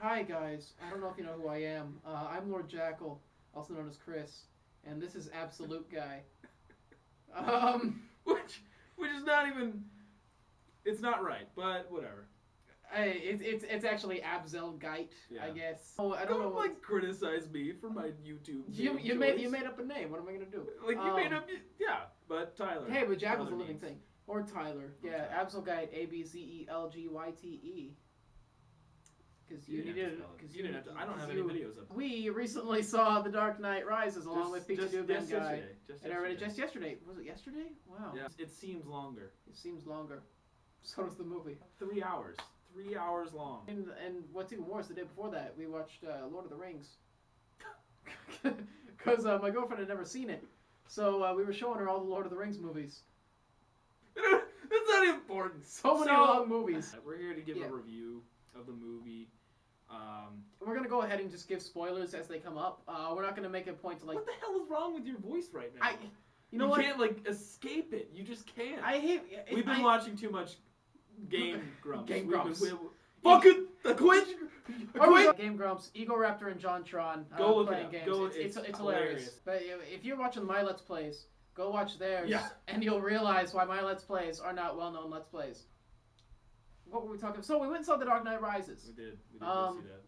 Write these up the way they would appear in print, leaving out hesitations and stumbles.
Hi guys, I don't know if you know who I am. I'm Lord Jackal, also known as Chris, and this is Absolute Guy. Um, which is not even. It's not right, but whatever. it's actually Abzelgyte, I guess. Oh, I don't know. Like criticize me for my YouTube. You made up a name. What am I gonna do? Like you made up. Yeah, but Tyler. Hey, but Jackal's a living means. thing. Or Tyler. Or Yeah, Tyler. Abzelgyte, Abzelgyte. Because you needed. Because you didn't have to. I don't have any videos up. We recently saw The Dark Knight Rises along with Peachy Dooban Guy. Just yesterday. Was it yesterday? Wow. Yeah, it seems longer. It seems longer. So does the movie. 3 hours. 3 hours long. And what's even worse, the day before that, we watched Lord of the Rings. Because my girlfriend had never seen it. So we were showing her all the Lord of the Rings movies. That's not important. So many long movies. We're here to give a review of the movie. We're going to go ahead and just give spoilers as they come up. We're not going to make a point to like... What the hell is wrong with your voice right now? You can't like escape it. You just can't. I hate... We've been watching too much Game Grumps. Game Grumps. Fucking quit! Game Grumps, Ego Raptor, and John Tron go look playing games. It's hilarious. But if you're watching my Let's Plays, go watch theirs, and you'll realize why my Let's Plays are not well-known Let's Plays. What were we talking about? So we went and saw The Dark Knight Rises. We did go see that.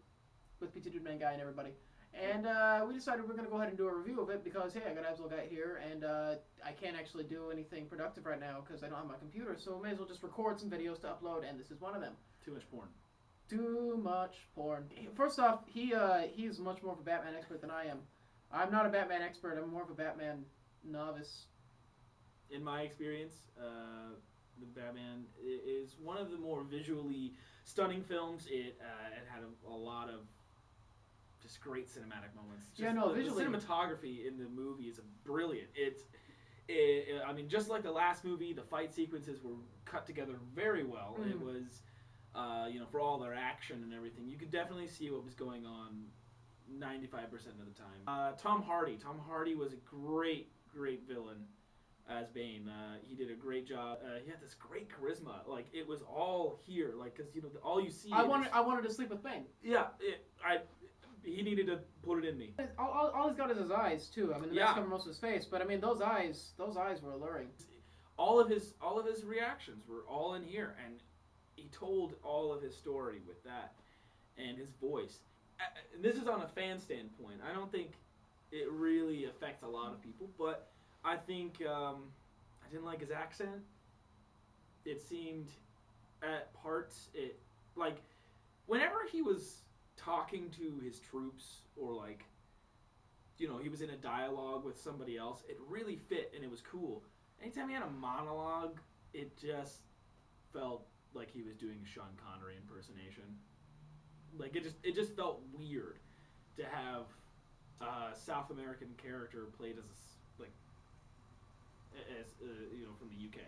With Peachy Dooban Guy and everybody. And we decided we're going to go ahead and do a review of it because, hey, I got Abzelgyte here, and I can't actually do anything productive right now because I don't have my computer, so we may as well just record some videos to upload, and this is one of them. Too much porn. Too much porn. First off, he's much more of a Batman expert than I am. I'm not a Batman expert. I'm more of a Batman novice. In my experience, the Batman is one of the more visually stunning films. It had a lot of just great cinematic moments. Visually. The cinematography in the movie is brilliant. I mean, just like the last movie, the fight sequences were cut together very well. It was, for all their action and everything, you could definitely see what was going on 95% of the time. Tom Hardy was a great villain as Bane. He did a great job. He had this great charisma. Like, it was all here. Like, because, all you see I wanted to sleep with Bane. Yeah, he needed to put it in me. All he's got is his eyes too. I mean, the mask covered most of his face, but I mean, those eyes were alluring. All of his reactions were all in here, and he told all of his story with that, and his voice. This is on a fan standpoint. I don't think it really affects a lot of people, but I think I didn't like his accent. It seemed at parts whenever he was talking to his troops or he was in a dialogue with somebody else, it really fit and it was cool. Anytime he had a monologue, it just felt like he was doing a Sean Connery impersonation. Like it just felt weird to have a South American character played as from the UK.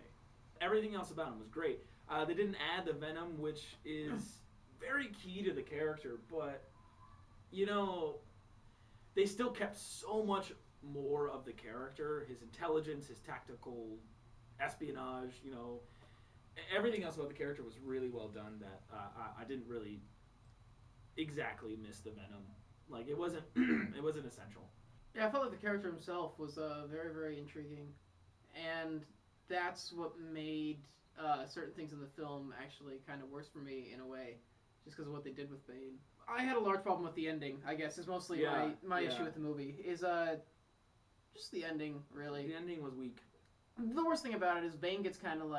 Everything else about him was great. They didn't add the Venom, which is very key to the character, but they still kept so much more of the character, his intelligence, his tactical espionage, everything else about the character was really well done that I didn't really exactly miss the Venom. Like, it wasn't it wasn't essential. Yeah, I felt like the character himself was very, very intriguing, and that's what made certain things in the film actually kind of worse for me in a way, just because of what they did with Bane. I had a large problem with the ending, I guess, is mostly my issue with the movie, is just the ending, really. The ending was weak. The worst thing about it is Bane gets kind of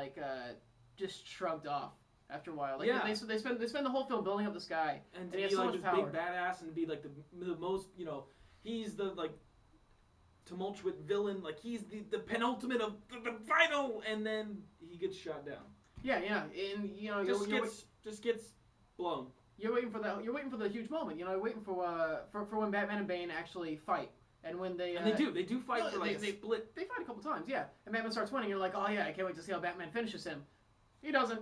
just shrugged off after a while. They spend the whole film building up this guy, and he has be so much this power. Big badass and be like the most, he's the tumultuous villain, like he's the penultimate of the final, and then he gets shot down. Yeah, and just gets blown. You're waiting for the huge moment. You're waiting for when Batman and Bane actually fight, and when they do fight for a split. They fight a couple times, yeah. And Batman starts winning. You're like, oh yeah, I can't wait to see how Batman finishes him. He doesn't.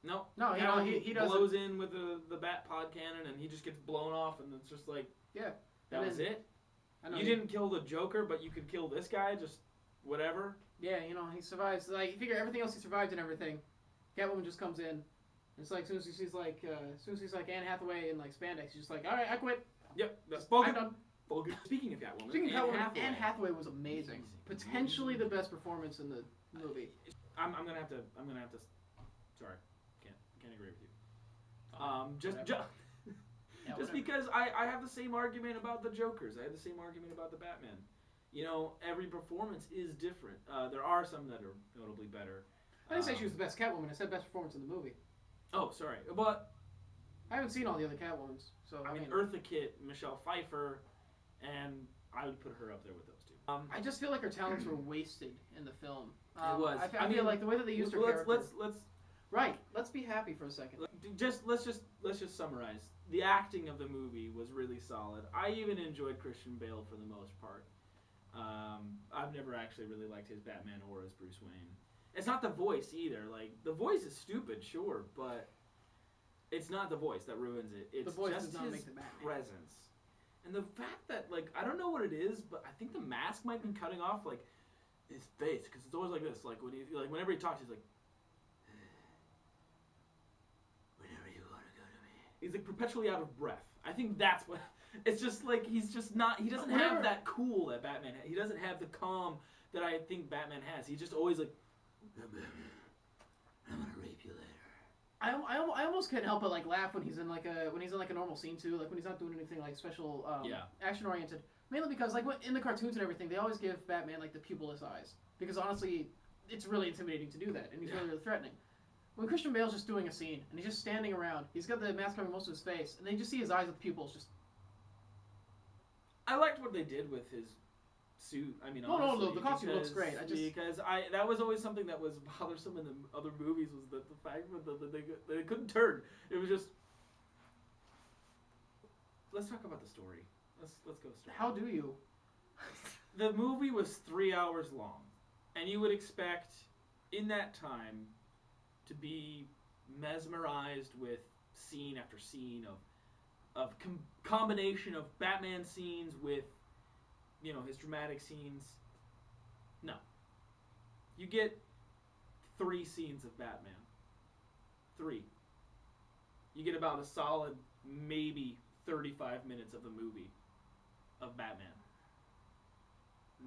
No, he doesn't. Blows in with the bat pod cannon, and he just gets blown off, and it's just like, that was it. You didn't kill the Joker, but you could kill this guy, just whatever. Yeah, he survives. Like, you figure everything else he survived and everything. Catwoman just comes in, It's like as soon as he's like Anne Hathaway in like spandex, he's just like, all right, I quit. Yep, that's I'm done. Speaking of Catwoman, Speaking of Catwoman, Anne Hathaway was amazing. Potentially the best performance in the movie. I'm gonna have to. Sorry, can't agree with you. Just Yeah, just because I have the same argument about the Jokers. I have the same argument about the Batman. You know, every performance is different. There are some that are notably better. I didn't say she was the best Catwoman. I said best performance in the movie. Oh, sorry, but I haven't seen all the other Catwomans, so I mean, Eartha Kitt, Michelle Pfeiffer, and I would put her up there with those two. I just feel like her talents were wasted in the film. It was. I feel like the way that they used her character. Let's right. Let's be happy for a second. Let's just summarize. The acting of the movie was really solid. I even enjoyed Christian Bale for the most part. I've never actually really liked his Batman or as Bruce Wayne. It's not the voice either. Like, the voice is stupid, sure, but it's not the voice that ruins it. It's the voice just does not his make the Batman. presence. And the fact that, like, I don't know what it is, but I think the mask might be cutting off, like, his face, because it's always like this. Like, whenever he talks, he's like, whenever you want to go to me. He's, like, perpetually out of breath. I think that's what... It's just, like, he's just not... He doesn't have that cool that Batman has. He doesn't have the calm that I think Batman has. He's just always like... I'm gonna rape you later. I almost can't help but like laugh when he's in like a normal scene too, like when he's not doing anything like special action oriented. Mainly because like in the cartoons and everything, they always give Batman like the pupilless eyes because honestly, it's really intimidating to do that, and he's really threatening. When Christian Bale's just doing a scene and he's just standing around, he's got the mask covering most of his face, and then you just see his eyes with pupils just. I liked what they did with his suit. I mean, honestly, no, the costume looks great. Because that was always something that was bothersome in the other movies was that the fact that they couldn't turn. It was just. Let's talk about the story. Let's go story. How do you? The movie was 3 hours long, and you would expect in that time to be mesmerized with scene after scene of combination of Batman scenes with, you know, his dramatic scenes. No. You get 3 scenes of Batman. 3. You get about a solid maybe 35 minutes of the movie of Batman.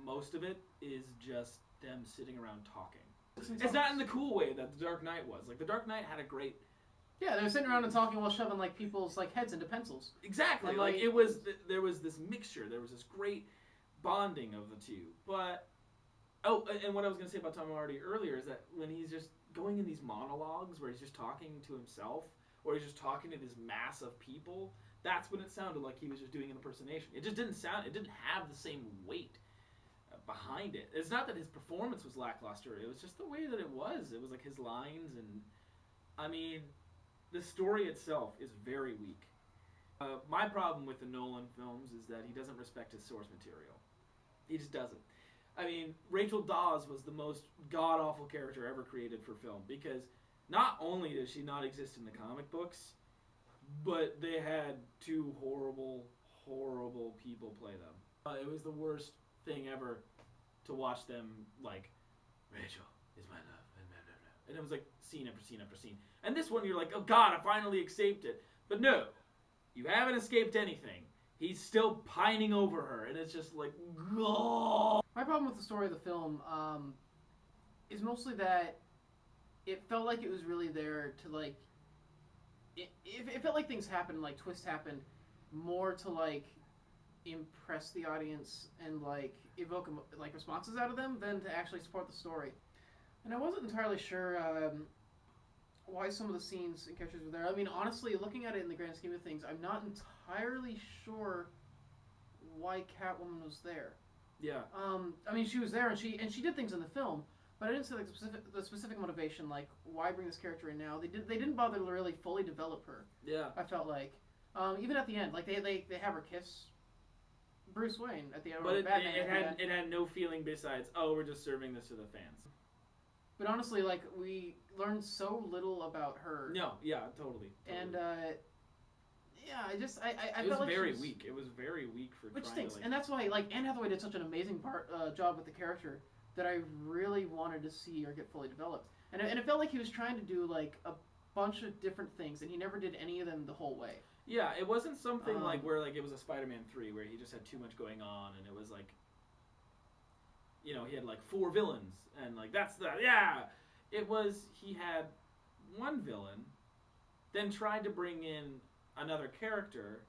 Most of it is just them sitting around talking. It's not in the cool way that The Dark Knight was. Like, The Dark Knight had a great... Yeah, they were sitting around and talking while shoving like people's like heads into pencils. Exactly. Like it was, there was this mixture. There was this great bonding of the two. But and what I was going to say about Tom Hardy earlier is that when he's just going in these monologues where he's just talking to himself or he's just talking to this mass of people, that's when it sounded like he was just doing an impersonation. It just didn't sound. It didn't have the same weight behind it. It's not that his performance was lackluster. It was just the way that it was. It was like his lines and, I mean. The story itself is very weak. My problem with the Nolan films is that he doesn't respect his source material. He just doesn't. I mean, Rachel Dawes was the most god-awful character ever created for film because not only does she not exist in the comic books, but they had 2 horrible, horrible people play them. It was the worst thing ever to watch them, like, Rachel is my love. And it was like scene after scene after scene. And this one, you're like, oh God, I finally escaped it. But no, you haven't escaped anything. He's still pining over her, and it's just like, oh. My problem with the story of the film is mostly that it felt like it was really there to like. It felt like things happened, like twists happened, more to like impress the audience and like evoke like responses out of them than to actually support the story. And I wasn't entirely sure why some of the scenes and characters were there. I mean, honestly, looking at it in the grand scheme of things, I'm not entirely sure why Catwoman was there. Yeah. I mean, she was there and she did things in the film, but I didn't see like the specific motivation, like why bring this character in now. They didn't bother to really fully develop her. Yeah. I felt like even at the end, like they have her kiss Bruce Wayne at the end. But Batman it had no feeling besides, oh, we're just serving this to the fans. But honestly, like, we learned so little about her. No, yeah, totally. And, yeah, I felt like it was very weak. It was very weak for which trying stinks. to, like... And that's why, like, Anne Hathaway did such an amazing job with the character that I really wanted to see her get fully developed. And it felt like he was trying to do, like, bunch of different things, and he never did any of them the whole way. Yeah, it wasn't something like Um, where like it was a Spider-Man 3 where he just had too much going on and it was like, you know, he had like 4 villains and like that's the yeah. It was he had one villain, then tried to bring in another character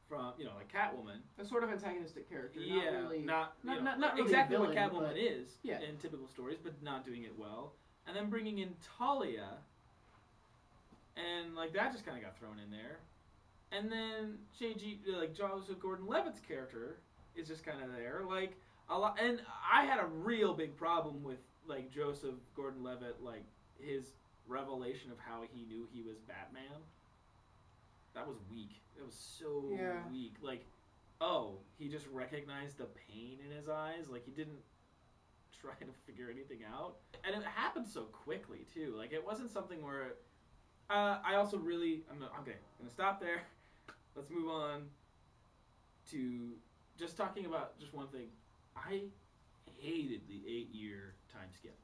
from, you know, like Catwoman. A sort of antagonistic character. Yeah, Not really. not Not, you know, not really exactly a villain, what Catwoman but, is yeah. in typical stories, but not doing it well. And then bringing in Talia, and like that just kind of got thrown in there. And then JG, like Joseph Gordon-Levitt's character is just kind of there, like a lot. And I had a real big problem with like Joseph Gordon-Levitt, like his revelation of how he knew he was Batman. That was weak. It was so weak. Like, oh, he just recognized the pain in his eyes. Like he didn't try to figure anything out, and it happened so quickly too. Like it wasn't something where. I also really. I'm gonna stop there. Let's move on to just talking about just one thing. I hated the 8-year time skip.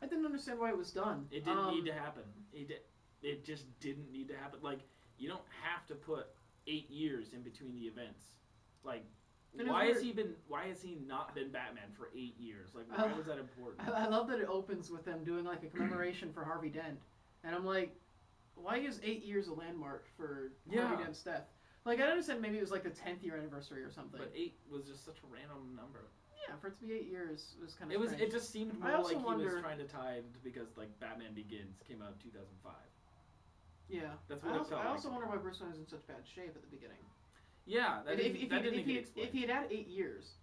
I didn't understand why it was done. It didn't need to happen. It just didn't need to happen. Like you don't have to put 8 years in between the events. Like why has he not been Batman for 8 years? Like why was that important? I love that it opens with them doing like a commemoration for Harvey Dent, and I'm like, why is 8 years a landmark for Harvey Dent's death? Like, I understand maybe it was like the 10th year anniversary or something. But 8 was just such a random number. Yeah, for it to be 8 years was kind of strange. It just seemed more like he was trying to tie it because, like, Batman Begins came out in 2005. Yeah. That's what I also wonder why Bruce Wayne was in such bad shape at the beginning. Yeah, that didn't get explained. If he had had 8 years,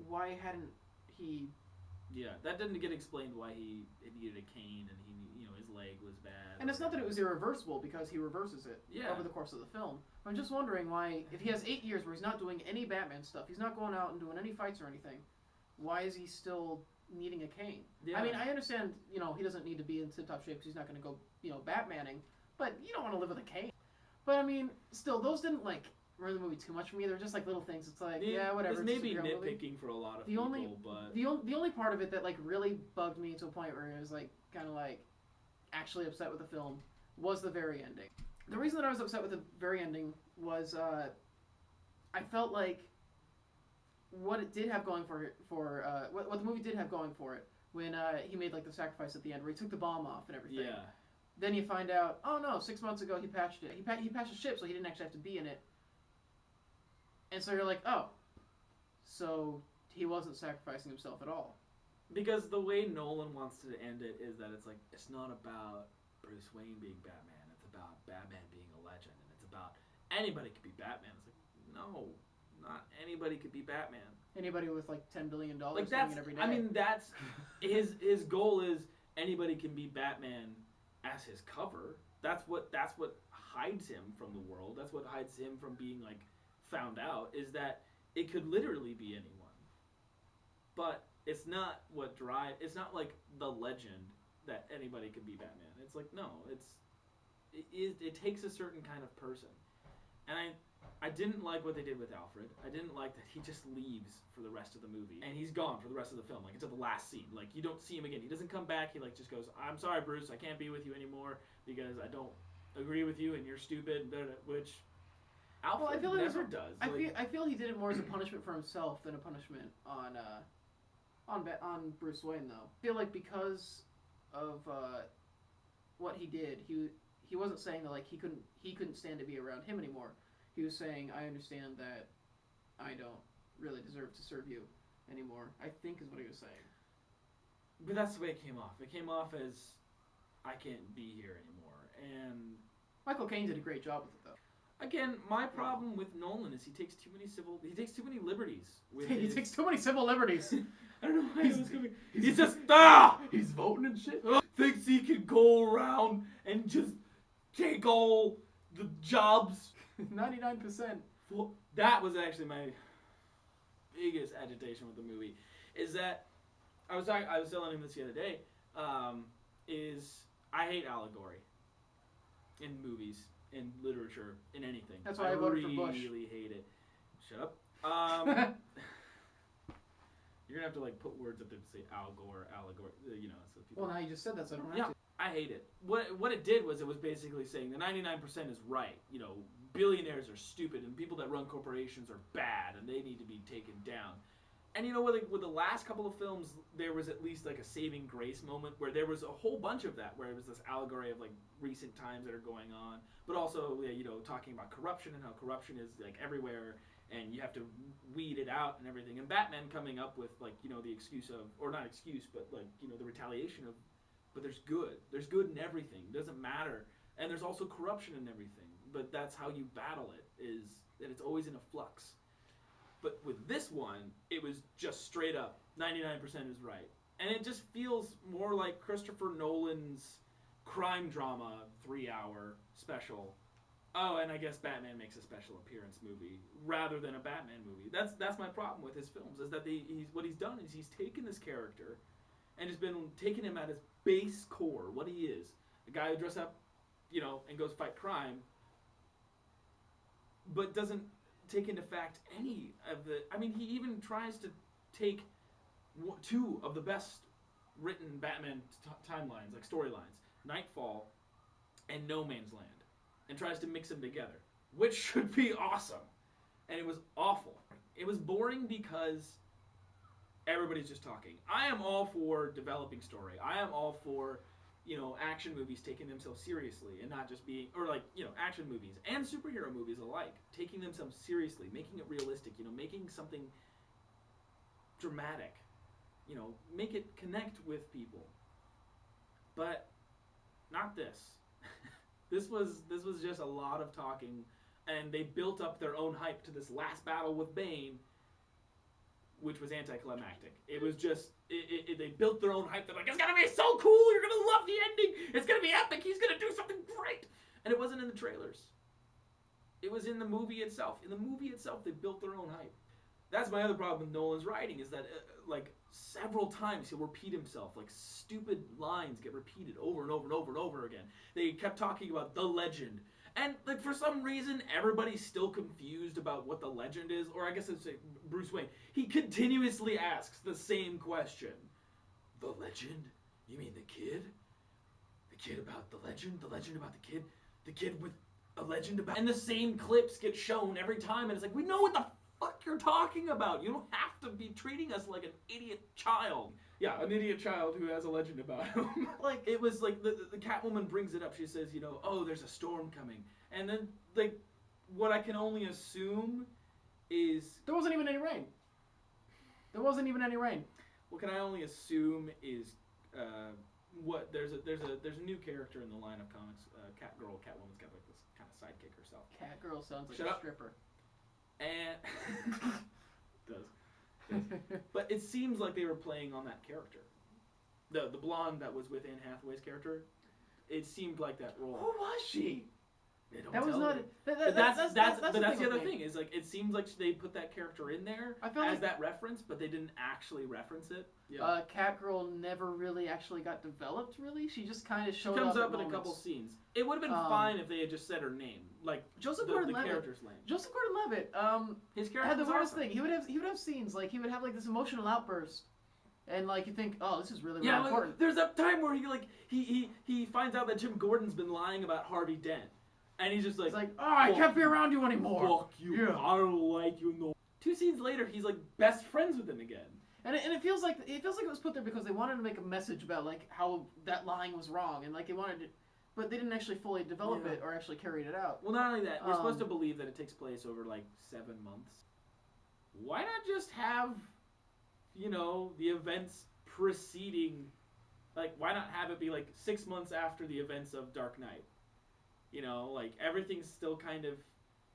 why hadn't he... Yeah, that didn't get explained why he needed a cane and his leg was bad. And it's not that it was irreversible because he reverses it over the course of the film. I'm just wondering why, if he has 8 years where he's not doing any Batman stuff, he's not going out and doing any fights or anything, why is he still needing a cane? Yeah. I mean, I understand, he doesn't need to be in tip-top shape because he's not going to go, Batmaning, but you don't want to live with a cane. But I mean, still, those didn't, ruin the movie too much for me. They're just little things. It's yeah, whatever. It's maybe nitpicking for a lot of people, but the only part of it that really bugged me to a point where it was kind of actually upset with the film was the very ending. The reason that I was upset with the very ending was I felt like what it did have going what the movie did have going for it when he made the sacrifice at the end where he took the bomb off and everything. Yeah. Then you find out, oh no, 6 months ago he patched it. He patched the ship so he didn't actually have to be in it. And so you're like, oh, so he wasn't sacrificing himself at all. Because the way Nolan wants to end it is that it's not about Bruce Wayne being Batman. It's about Batman being a legend, and it's about anybody could be Batman. It's no, not anybody could be Batman. Anybody with $10 billion that's every day. I mean, that's his goal is anybody can be Batman as his cover. That's what hides him from the world. That's what hides him from being found out, is that it could literally be anyone. But it's not it's not the legend that anybody could be Batman. It's no, it takes a certain kind of person. And I didn't like what they did with Alfred. I didn't like that he just leaves for the rest of the movie. And he's gone for the rest of the film, until the last scene. You don't see him again. He doesn't come back. He just goes, I'm sorry, Bruce, I can't be with you anymore because I don't agree with you and you're stupid, which Alfred I feel never does. I feel he did it more as a punishment for himself than a punishment on Bruce Wayne, though. I feel because of what he did, he wasn't saying that he couldn't stand to be around him anymore. He was saying, I understand that I don't really deserve to serve you anymore, I think is what he was saying. But that's the way it came off. It came off as, I can't be here anymore. And Michael Caine did a great job with it, though. Again, my problem with Nolan is he takes too many liberties. He takes too many civil liberties. I don't know why he's just he's voting and shit. Thinks he can go around and just take all the jobs. 99%. That was actually my biggest agitation with the movie. Is that I was telling him this the other day. Is I hate allegory in movies, in literature, in anything. That's why I voted for Bush. I really hate it. Shut up. You're gonna have to like put words up there to say Al Gore, allegory, you know, so people. Well, now you just said that, so I don't have Yeah, to. I hate it. What it did was it was basically saying the 99% is right. You know, billionaires are stupid and people that run corporations are bad and they need to be taken down. And you know, with the last couple of films, there was at least like a saving grace moment where there was a whole bunch of that, where it was this allegory of like recent times that are going on, but also you know, talking about corruption and how corruption is like everywhere, and you have to weed it out and everything. And Batman coming up with like, you know, the excuse of, or not excuse, but like, you know, the retaliation of, but there's good in everything. It doesn't matter, and there's also corruption in everything. But that's how you battle it. Is that it's always in a flux. But with this one, it was just straight up 99% is right. And it just feels more like Christopher Nolan's crime drama 3-hour special. Oh, and I guess Batman makes a special appearance movie rather than a Batman movie. That's my problem with his films, is that what he's done is he's taken this character and has been taking him at his base core, what he is. A guy who dresses up, you know, and goes fight crime, but doesn't take into fact any of the... I mean, he even tries to take two of the best written Batman timelines, like storylines, Nightfall and No Man's Land, and tries to mix them together, which should be awesome. And it was awful. It was boring because everybody's just talking. I am all for developing story. I am all for, you know, action movies taking themselves seriously and not just being, or like, you know, action movies and superhero movies alike, taking themselves seriously, making it realistic, you know, making something dramatic, you know, make it connect with people. But not this. This was just a lot of talking, and they built up their own hype to this last battle with Bane, which was anticlimactic. It was just, they built their own hype. They're like, it's gonna be so cool, you're gonna love the ending, it's gonna be epic, he's gonna do something great. And it wasn't in the trailers. It was in the movie itself. In the movie itself, they built their own hype. That's my other problem with Nolan's writing, is that, like, several times he'll repeat himself. Like, stupid lines get repeated over and over and over and over again. They kept talking about the legend. And, like, for some reason, everybody's still confused about what the legend is. Or I guess it's Bruce Wayne. He continuously asks the same question. The legend? You mean the kid? The kid about the legend? The legend about the kid? The kid with a legend about... And the same clips get shown every time. And it's like, we know what the fuck you're talking about. You don't have to be treating us like an idiot child. Yeah, an idiot child who has a legend about him. Like, it was like, the Catwoman brings it up. She says, you know, oh, there's a storm coming. And then, like, what I can only assume is... There wasn't even any rain. There wasn't even any rain. What can I only assume is, there's a new character in the line of comics, Catwoman's got like this kind of sidekick herself. Catgirl sounds like Shut a up. stripper. And... does. But it seems like they were playing on that character. The blonde that was with Anne Hathaway's character, it seemed like that role. Who was she? That was not. That's the other thing. Is like, it seems like they put that character in there as like that reference, but they didn't actually reference it. Yeah. Catgirl never really actually got developed. Really, she just kind of showed up. She comes up in moments. a couple scenes. It would have been fine if they had just said her name, like Joseph the Gordon-Levitt. character's name. Joseph Gordon-Levitt. His character had the was weirdest awesome. thing. He would have scenes like he would have like this emotional outburst, and like you think, oh, this is really Yeah, important. There's that time where he finds out that Jim Gordon's been lying about Harvey Dent. And he's just like, oh, I can't be around you anymore. Fuck you. Yeah. I don't like you. No. 2 scenes later, he's like best friends with him again. And it feels like it was put there because they wanted to make a message about like how that lying was wrong, and like they wanted to, but they didn't actually fully develop it or actually carried it out. Well, not only that, we're supposed to believe that it takes place over like 7 months. Why not just have, you know, the events preceding, like, why not have it be like 6 months after the events of Dark Knight? You know, like, everything's still kind of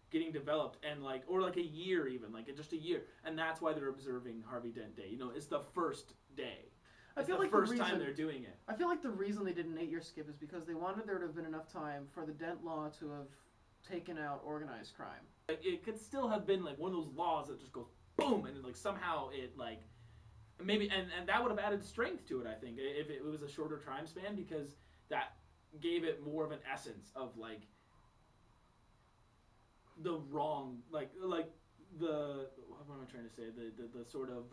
getting developed, and like, or like a year even, like just a year, and that's why they're observing Harvey Dent Day. You know, it's the first day. I feel like the first time they're doing it. I feel like the reason they did an 8-year skip is because they wanted there to have been enough time for the Dent law to have taken out organized crime. Like, it could still have been like one of those laws that just goes boom, and like somehow it like maybe, and that would have added strength to it. I think if it was a shorter time span, because that gave it more of an essence of like the wrong, like the, what am I trying to say, the sort of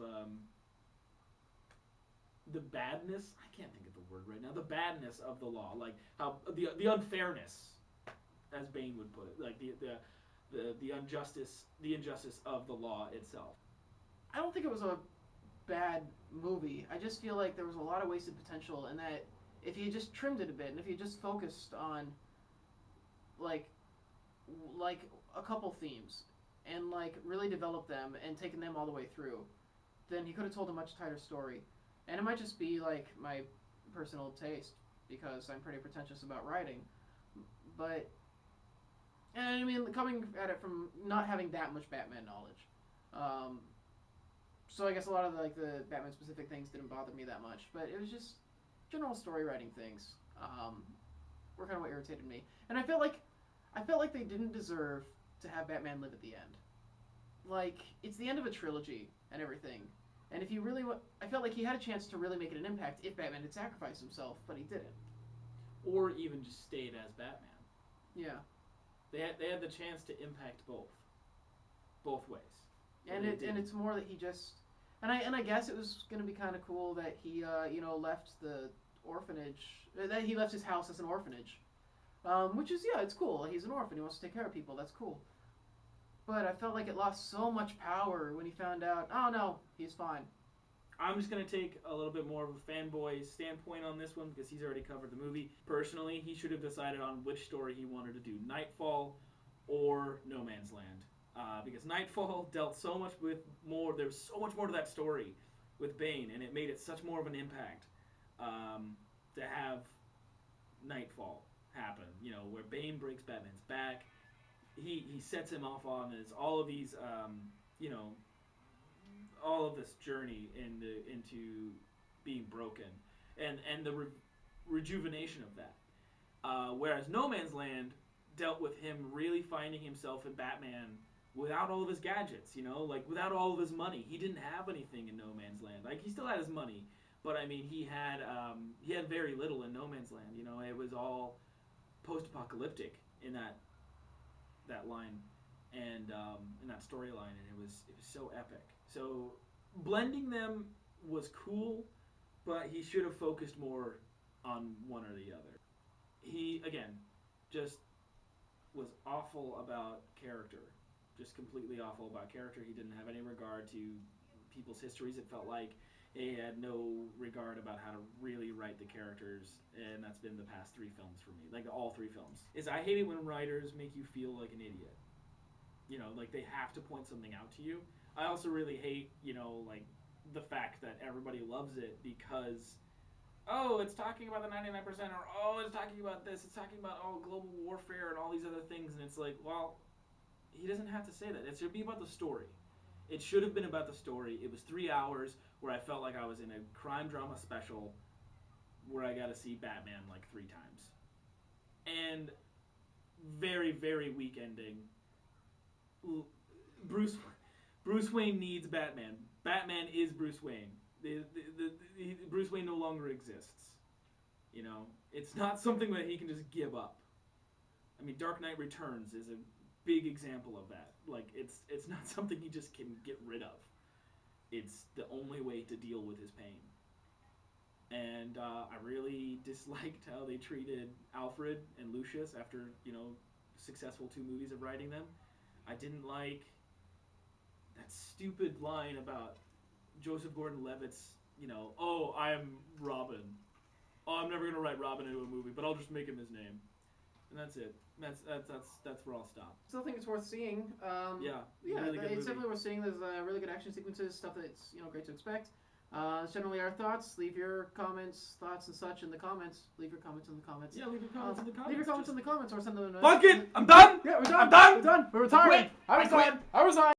the badness. I can't think of the word right now. The badness of the law, like how the unfairness, as Bane would put it, like the injustice of the law itself. I don't think it was a bad movie. I just feel like there was a lot of wasted potential, and that if you just trimmed it a bit, and if you just focused on like a couple themes and like really developed them and taken them all the way through, then he could have told a much tighter story. And it might just be like my personal taste because I'm pretty pretentious about writing, but and I mean coming at it from not having that much Batman knowledge. So I guess a lot of the Batman specific things didn't bother me that much, but it was just general story writing things were kind of what irritated me. And I felt like they didn't deserve to have Batman live at the end. Like, it's the end of a trilogy and everything. And if you really I felt like he had a chance to really make it an impact if Batman had sacrificed himself, but he didn't. Or even just stayed as Batman. Yeah. They had the chance to impact both ways. And it's more that he just and I guess it was going to be kind of cool that he left the orphanage, that he left his house as an orphanage. Which is, yeah, it's cool. He's an orphan. He wants to take care of people. That's cool. But I felt like it lost so much power when he found out, oh, no, he's fine. I'm just going to take a little bit more of a fanboy standpoint on this one because he's already covered the movie. Personally, he should have decided on which story he wanted to do, Nightfall or No Man's Land. Because Nightfall dealt so much with more, there was so much more to that story with Bane, and it made it such more of an impact to have Nightfall happen, where Bane breaks Batman's back. He sets him off on all of these, all of this journey into being broken, and the rejuvenation of that. Whereas No Man's Land dealt with him really finding himself in Batman without all of his gadgets, without all of his money. He didn't have anything in No Man's Land. Like, he still had his money, but I mean, he had very little in No Man's Land. It was all post-apocalyptic in that line and in that storyline, and it was so epic. So blending them was cool, but he should have focused more on one or the other. He again just was awful about character, just completely awful about character. He didn't have any regard to people's histories. It felt like he had no regard about how to really write the characters, and that's been the past 3 films for me, like all 3 films. I hate it when writers make you feel like an idiot. Like they have to point something out to you. I also really hate, like the fact that everybody loves it because, oh, it's talking about the 99%, or oh, it's talking about this, it's talking about global warfare and all these other things, and it's like, well, he doesn't have to say that. It should be about the story. It should have been about the story. It was 3 hours where I felt like I was in a crime drama special where I got to see Batman like 3 times. And very, very weak ending. Bruce Wayne needs Batman. Batman is Bruce Wayne. Bruce Wayne no longer exists. It's not something that he can just give up. I mean, Dark Knight Returns is a big example of that. Like, it's not something he just can get rid of. It's the only way to deal with his pain. And I really disliked how they treated Alfred and Lucius after, successful 2 movies of writing them. I didn't like that stupid line about Joseph Gordon-Levitt's, oh, I'm Robin. Oh, I'm never going to write Robin into a movie, but I'll just make him his name. And that's it. That's where I'll stop. Still think it's worth seeing. Yeah, really good it's definitely worth seeing. There's really good action sequences, stuff that's great to expect. That's generally our thoughts. Leave your comments, thoughts, and such in the comments. Leave your comments in the comments. Yeah, leave your comments in the comments. Leave your comments in the comments or send them. Fuck it! I'm done. Yeah, we're done. I'm done. We're done. We're retiring. I quit. I resign.